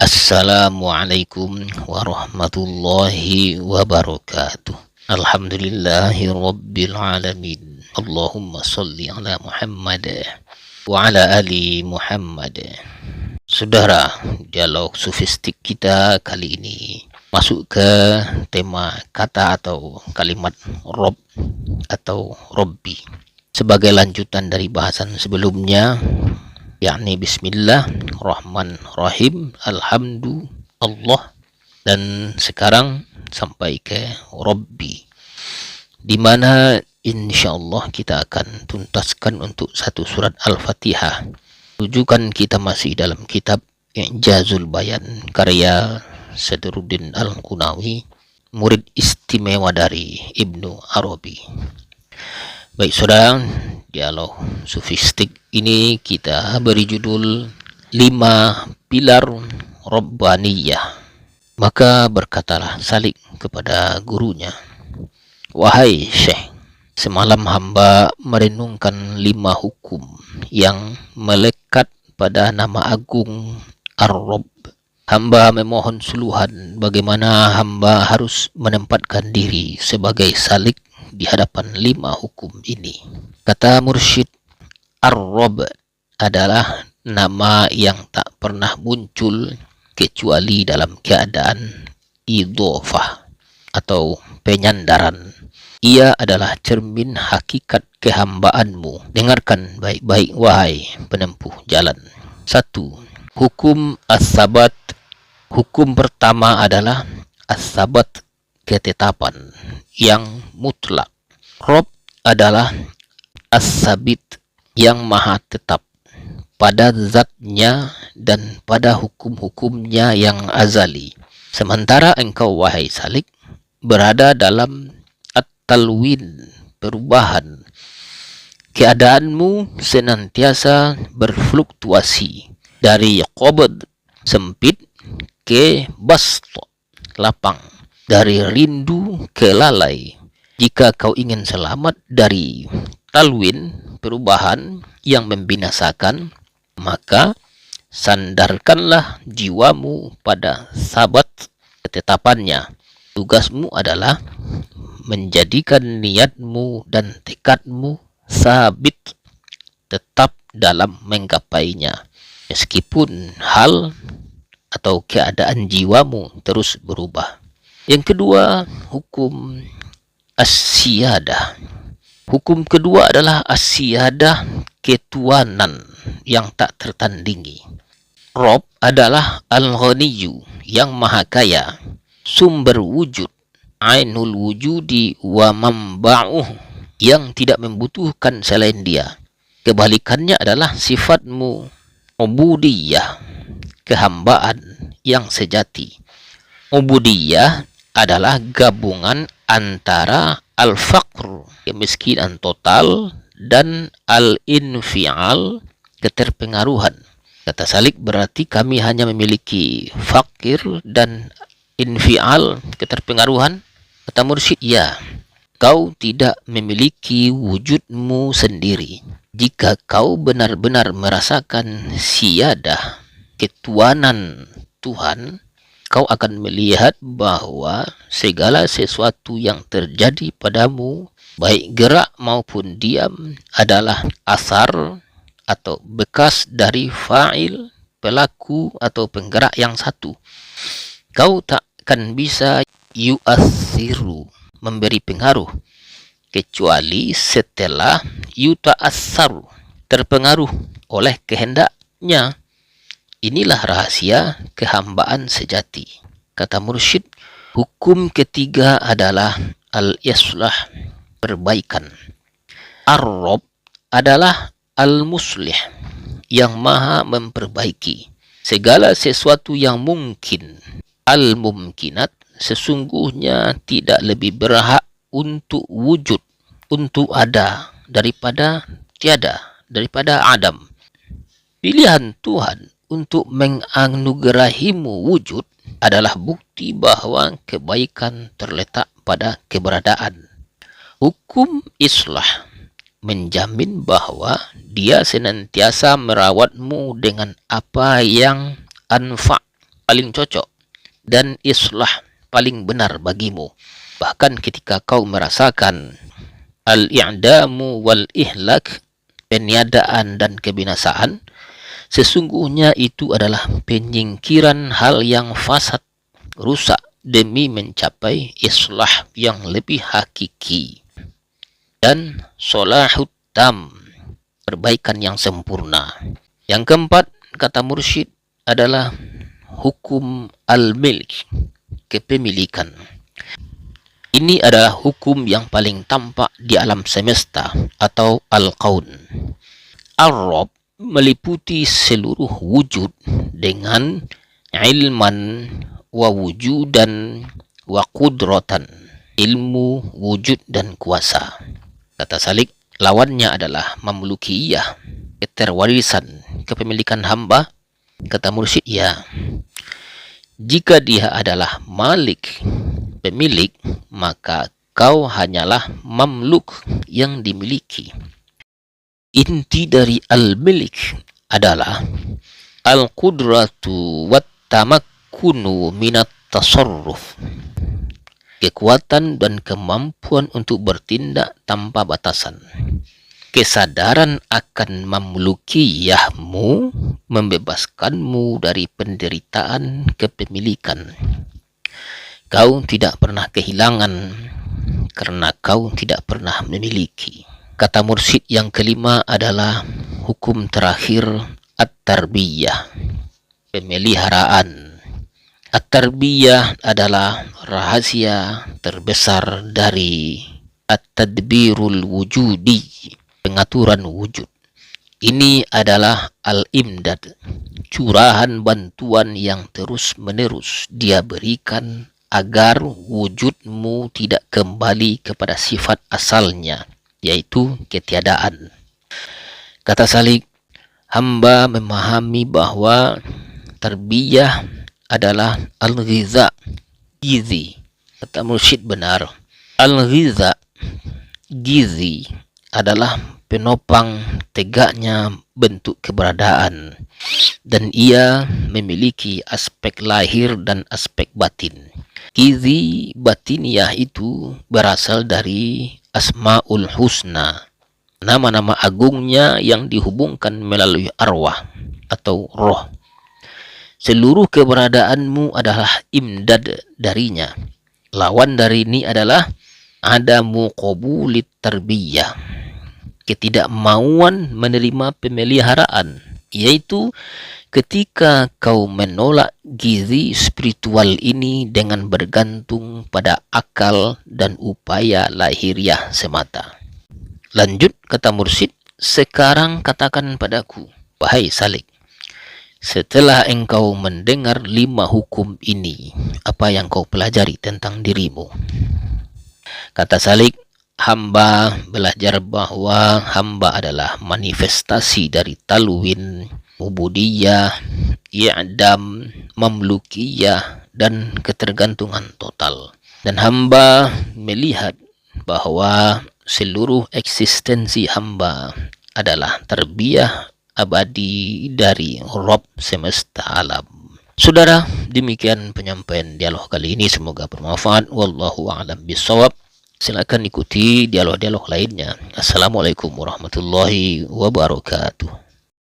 Assalamualaikum warahmatullahi wabarakatuh. Alhamdulillahi rabbil alamin. Allahumma salli ala Muhammad wa ala ali Muhammad. Saudara, dialog sufistik kita kali ini masuk ke tema kata atau kalimat Rob atau Robbi. Sebagai lanjutan dari bahasan sebelumnya, yakni Bismillahirrahmanirrahim, Alhamdulillah, dan sekarang sampai ke Robbi, di mana insyaallah kita akan tuntaskan untuk satu surat Al-Fatihah. Rujukan kita masih dalam kitab I'jazul Bayan karya Sadruddin Al-Qunawi, murid istimewa dari Ibnu Arabi. Baik saudara, dialog sufistik ini kita beri judul 5 pilar Rabbaniyah. Maka berkatalah Salik kepada gurunya, "Wahai Syekh, semalam hamba merenungkan 5 hukum yang melekat pada nama agung Ar-Rabb. Hamba memohon suluhan bagaimana hamba harus menempatkan diri sebagai salik di hadapan 5 hukum ini." Kata mursyid, Ar-Rabb adalah nama yang tak pernah muncul kecuali dalam keadaan idhofah atau penyandaran. Ia adalah cermin hakikat kehambaanmu. Dengarkan baik-baik wahai penempuh jalan. 1. Hukum as-sabat. Hukum pertama adalah as-sabat, ketetapan yang mutlak. Rob adalah as-sabit, yang maha tetap pada zatnya dan pada hukum-hukumnya yang azali. Sementara engkau wahai salik berada dalam at-talwin, perubahan. Keadaanmu senantiasa berfluktuasi dari qabd, sempit, ke bast, lapang, dari rindu ke lalai. Jika kau ingin selamat dari talwin, perubahan yang membinasakan, maka sandarkanlah jiwamu pada sabat, ketetapannya. Tugasmu adalah menjadikan niatmu dan tekadmu sabit, tetap dalam menggapainya, meskipun hal atau keadaan jiwamu terus berubah. Yang kedua, hukum as-siyadah. Hukum kedua adalah as-siyadah, ketuanan yang tak tertandingi. Rob adalah al-ghaniyyu, yang maha kaya, sumber wujud, ainul wujudi wa mamba'uh, yang tidak membutuhkan selain dia. Kebalikannya adalah sifatmu ubudiyah, kehambaan yang sejati. Ubudiyah adalah gabungan antara al-faqr, kemiskinan total, dan al-infial, keterpengaruhan. Kata Salik, berarti kami hanya memiliki fakir dan infial, keterpengaruhan. Kata mursyid, ya, kau tidak memiliki wujudmu sendiri. Jika kau benar-benar merasakan siyadah, ketuanan Tuhan, kau akan melihat bahwa segala sesuatu yang terjadi padamu, baik gerak maupun diam, adalah asar atau bekas dari fa'il, pelaku atau penggerak yang satu. Kau tak akan bisa yu'athiru, memberi pengaruh, kecuali setelah yuta'assaru, terpengaruh oleh kehendaknya. Inilah rahasia kehambaan sejati. Kata mursyid, hukum ketiga adalah al-islah, perbaikan. Ar-Rabb adalah al-muslih, yang maha memperbaiki. Segala sesuatu yang mungkin, al-mumkinat, sesungguhnya tidak lebih berhak untuk wujud, untuk ada, daripada tiada, daripada adam. Pilihan Tuhan untuk menganugerahimu wujud adalah bukti bahwa kebaikan terletak pada keberadaan. Hukum islah menjamin bahwa dia senantiasa merawatmu dengan apa yang anfa', paling cocok dan islah paling benar bagimu. Bahkan ketika kau merasakan al-i'damu wal ihlak, peniadaan dan kebinasaan, sesungguhnya itu adalah penyingkiran hal yang fasad, rusak, demi mencapai islah yang lebih hakiki dan solahut tam, perbaikan yang sempurna. Yang keempat, kata mursyid, adalah hukum al-milk, kepemilikan. Ini adalah hukum yang paling tampak di alam semesta atau al-kaun. Ar-Rabb meliputi seluruh wujud dengan ilman wa wujudan wa qudratan, ilmu, wujud, dan kuasa. Kata Salik, lawannya adalah mamlukiyah, keterwarisan, kepemilikan hamba. Kata mursyid, ya, jika dia adalah malik, pemilik, maka kau hanyalah mamluk yang dimiliki. Inti dari al-milik adalah al-qudratu wat tamakkunu minat tasarruf, kekuatan dan kemampuan untuk bertindak tanpa batasan. Kesadaran akan mamlukiyahmu membebaskanmu dari penderitaan kepemilikan. Kau tidak pernah kehilangan karena kau tidak pernah memiliki. Kata mursyid yang kelima adalah hukum terakhir at-tarbiyah, pemeliharaan. At-tarbiyah adalah rahasia terbesar dari at-tadbirul wujudi, pengaturan wujud. Ini adalah al-imdad, curahan bantuan yang terus-menerus dia berikan agar wujudmu tidak kembali kepada sifat asalnya, yaitu ketiadaan. Kata Salik, hamba memahami bahwa tarbiyah adalah al-ghiza, gizi. Kata mursyid, benar. Al-ghiza, gizi, adalah penopang tegaknya bentuk keberadaan, dan ia memiliki aspek lahir dan aspek batin. Gizi batiniyah itu berasal dari Asmaul Husna, nama-nama agungnya yang dihubungkan melalui arwah atau roh. Seluruh keberadaanmu adalah imdad darinya. Lawan dari ini adalah adamu qabulit tarbiyah, ketidakmauan menerima pemeliharaan, yaitu ketika kau menolak gizi spiritual ini dengan bergantung pada akal dan upaya lahiriah semata. Lanjut, kata mursyid, sekarang katakan padaku, wahai Salik, setelah engkau mendengar 5 hukum ini, apa yang kau pelajari tentang dirimu? Kata Salik, hamba belajar bahwa hamba adalah manifestasi dari talwin, ubudiyah, i'dam, mamlukiyah, dan ketergantungan total. Dan hamba melihat bahwa seluruh eksistensi hamba adalah tarbiyah abadi dari Rabb semesta alam. Saudara, demikian penyampaian dialog kali ini, semoga bermanfaat. Wallahu a'lam bishawab. Silakan ikuti dialog-dialog lainnya. Assalamualaikum warahmatullahi wabarakatuh.